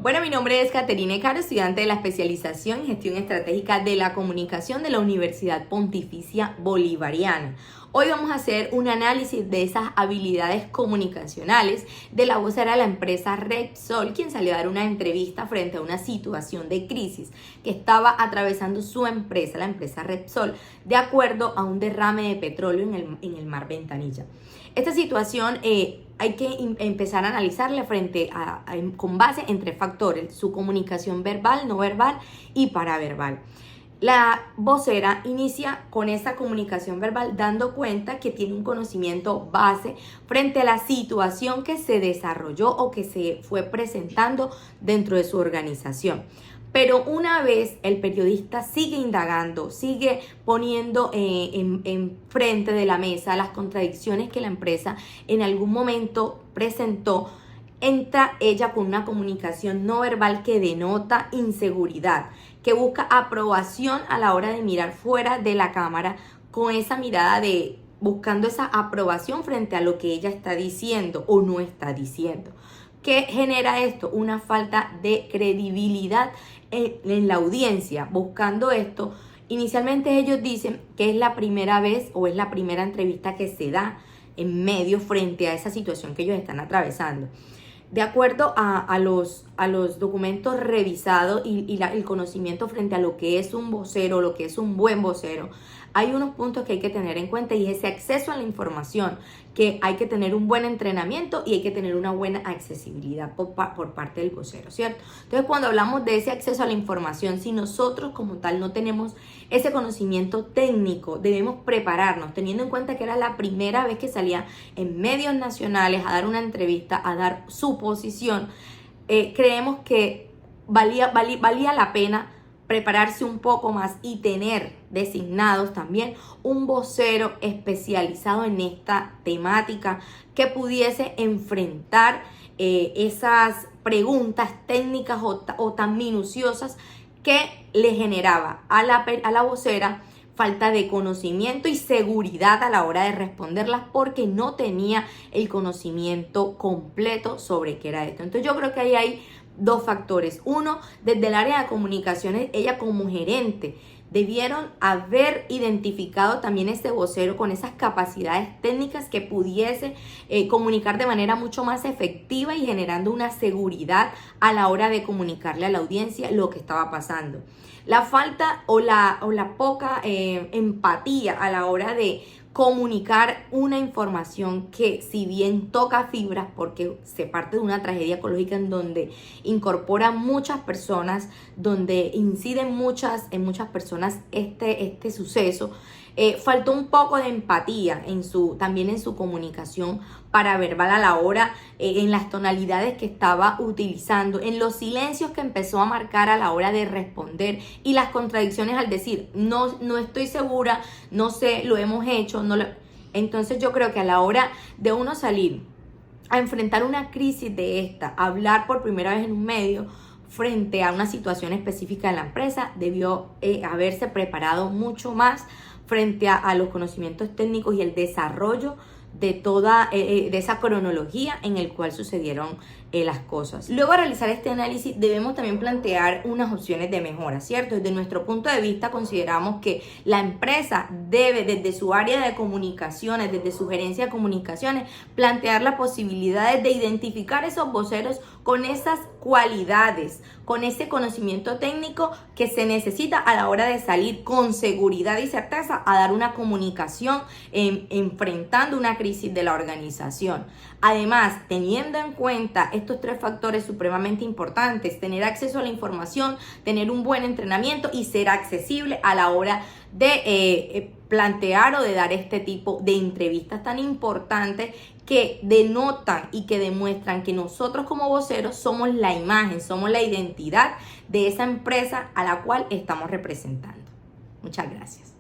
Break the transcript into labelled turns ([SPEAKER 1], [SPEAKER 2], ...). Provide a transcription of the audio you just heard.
[SPEAKER 1] Bueno, mi nombre es Caterine Caro, estudiante de la especialización en Gestión Estratégica de la Comunicación de la Universidad Pontificia Bolivariana. Hoy vamos a hacer un análisis de esas habilidades comunicacionales de la vocera de la empresa Repsol, quien salió a dar una entrevista frente a una situación de crisis que estaba atravesando su empresa, la empresa Repsol, de acuerdo a un derrame de petróleo en el mar Ventanilla. Esta situación hay que empezar a analizarla con base en tres factores: su comunicación verbal, no verbal y paraverbal. La vocera inicia con esa comunicación verbal dando cuenta que tiene un conocimiento base frente a la situación que se desarrolló o que se fue presentando dentro de su organización. Pero una vez el periodista sigue indagando, sigue poniendo en frente de la mesa las contradicciones que la empresa en algún momento presentó, entra ella con una comunicación no verbal que denota inseguridad, que busca aprobación a la hora de mirar fuera de la cámara, con esa mirada de buscando esa aprobación frente a lo que ella está diciendo o no está diciendo. ¿Qué genera esto? Una falta de credibilidad en la audiencia. Buscando esto, inicialmente ellos dicen que es la primera vez o es la primera entrevista que se da en medio frente a esa situación que ellos están atravesando. De acuerdo a los documentos revisados y el conocimiento frente a lo que es un vocero, lo que es un buen vocero, hay unos puntos que hay que tener en cuenta, y es ese acceso a la información, que hay que tener un buen entrenamiento y hay que tener una buena accesibilidad por parte del vocero, ¿cierto? Entonces, cuando hablamos de ese acceso a la información, si nosotros como tal no tenemos ese conocimiento técnico, debemos prepararnos, teniendo en cuenta que era la primera vez que salía en medios nacionales a dar una entrevista, a dar su posición. Creemos que valía la pena prepararse un poco más y tener designados también un vocero especializado en esta temática que pudiese enfrentar esas preguntas técnicas o tan minuciosas que le generaba a la vocera falta de conocimiento y seguridad a la hora de responderlas, porque no tenía el conocimiento completo sobre qué era esto. Entonces yo creo que ahí hay dos factores. Uno, desde el área de comunicaciones, ella como gerente debieron haber identificado también este vocero con esas capacidades técnicas que pudiese comunicar de manera mucho más efectiva y generando una seguridad a la hora de comunicarle a la audiencia lo que estaba pasando. La falta o la poca empatía a la hora de comunicar una información que, si bien toca fibras, porque se parte de una tragedia ecológica en donde incorpora muchas personas, donde inciden en muchas personas este suceso, faltó un poco de empatía también en su comunicación paraverbal a la hora, en las tonalidades que estaba utilizando, en los silencios que empezó a marcar a la hora de responder, y las contradicciones al decir no estoy segura, no sé, lo hemos hecho, Entonces yo creo que a la hora de uno salir a enfrentar una crisis de esta, hablar por primera vez en un medio frente a una situación específica de la empresa, debió haberse preparado mucho más frente a los conocimientos técnicos y el desarrollo de toda de esa cronología en el cual sucedieron las cosas. Luego de realizar este análisis, debemos también plantear unas opciones de mejora, ¿cierto? Desde nuestro punto de vista, consideramos que la empresa debe, desde su área de comunicaciones, desde su gerencia de comunicaciones, plantear las posibilidades de identificar esos voceros con esas cualidades, con ese conocimiento técnico que se necesita a la hora de salir con seguridad y certeza a dar una comunicación enfrentando una crisis de la organización. Además, teniendo en cuenta estos tres factores supremamente importantes: tener acceso a la información, tener un buen entrenamiento y ser accesible a la hora de plantear o de dar este tipo de entrevistas tan importantes, que denotan y que demuestran que nosotros como voceros somos la imagen, somos la identidad de esa empresa a la cual estamos representando. Muchas gracias.